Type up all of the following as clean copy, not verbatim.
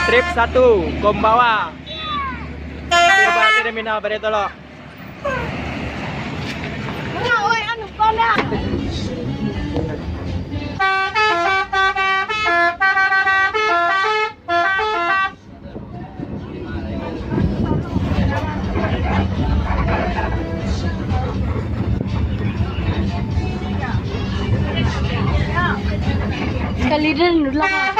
Trip 1 Kombawa tiba di terminal Baretolo. Sekali dulu lah.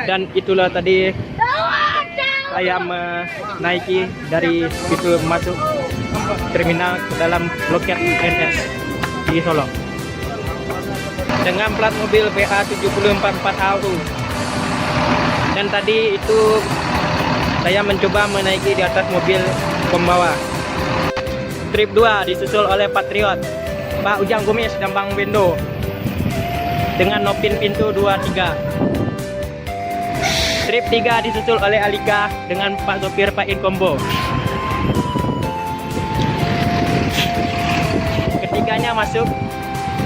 Dan itulah tadi saya menaiki dari pintu masuk terminal ke dalam loket NS di Solo dengan plat mobil BA 744AU. Dan tadi itu saya mencoba menaiki di atas mobil Kombawa. Trip 2 disusul oleh Patriot Pak Ujang Gumis dan Bang Bendo dengan nopin pintu 23. Trip 3 disusul oleh Alika dengan Pak sopir Pak Inkombo. Ketiganya masuk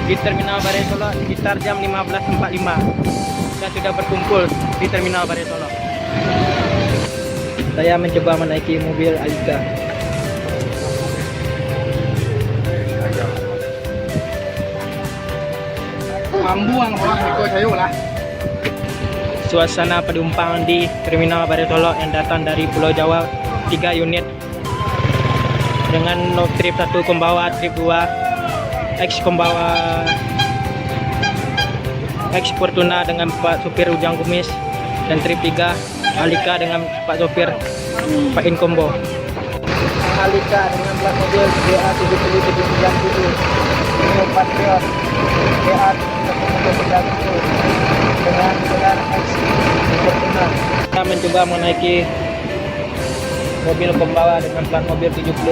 di terminal Baretolo sekitar jam 15.45 dan sudah berkumpul di terminal Baretolo. Saya mencoba menaiki mobil Alika. Mambuang orang ikut saya lah. Suasana penumpang di terminal Baretolo yang datang dari Pulau Jawa 3 unit dengan trip 1 Kombawa, trip 2 X Kombawa X Fortuna dengan Pak sopir Ujang Kumis, dan trip 3 Alika dengan Pak sopir Pak Inkombo. Alika dengan plat mobil BA 7797 dengan Patriot BA 797 dengan X Fortuna. Kita mencoba menaiki mobil Kombawa dengan plat mobil 744.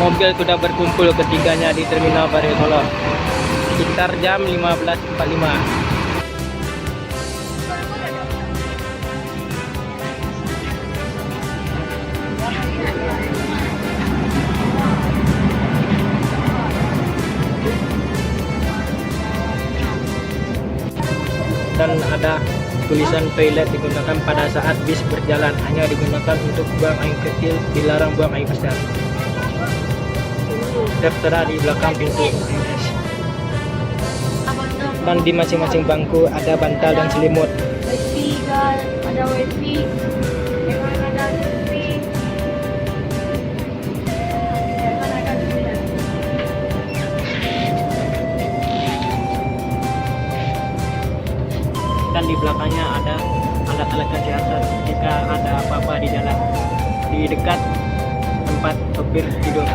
Mobil sudah berkumpul ketiganya di terminal Baretolo sekitar jam 15.45. Dan ada tulisan toilet digunakan pada saat bis berjalan, hanya digunakan untuk buang air kecil, dilarang buang air besar. Tertera di belakang pintu NS. Dan di masing-masing bangku ada bantal dan selimut. Wifi kan, ada wifi. Memang ada wifi. Memang ada wifi. Dan di belakangnya ada alat-alat kesehatan jika ada apa-apa di jalan, di dekat tempat sopir tidur.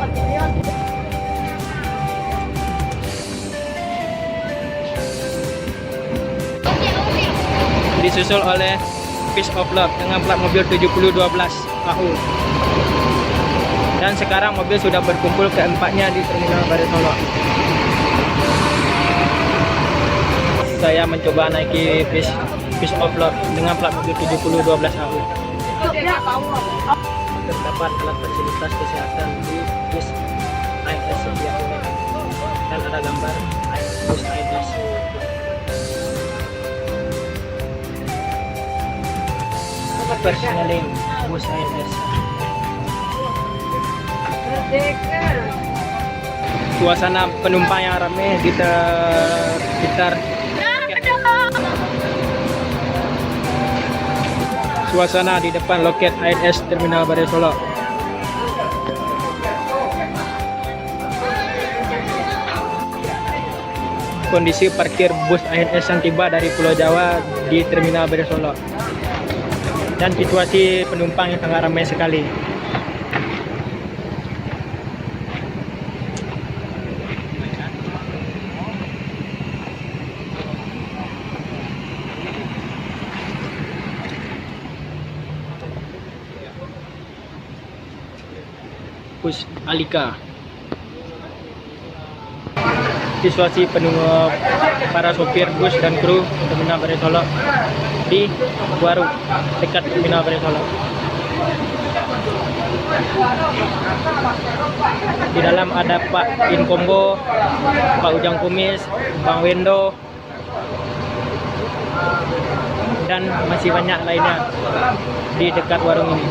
Disusul oleh Peace of Love dengan plat mobil 7012 AU. Dan sekarang mobil sudah berkumpul keempatnya di terminal Baretolo. Saya mencoba naiki Peace of Love dengan plat mobil 7012 AU. Terdapat alat fasilitas kesehatan di bus INS setiap unit dan ada gambar bus INS. Personaling bus INS. Suasana penumpang yang ramai di sekitar suasana di depan loket INS Terminal Baretolo. Kondisi parkir bus INS yang tiba dari Pulau Jawa di Terminal Baretolo. Dan situasi penumpang yang sangat ramai sekali. kampus Alika. Situasi penunggu para sopir bus dan kru Terminal Bare Solok di Waru dekat Terminal Bare Solok. Di dalam ada Pak Inkombo, Pak Ujang Kumis, Bang Wendo, dan masih banyak lainnya di dekat warung ini.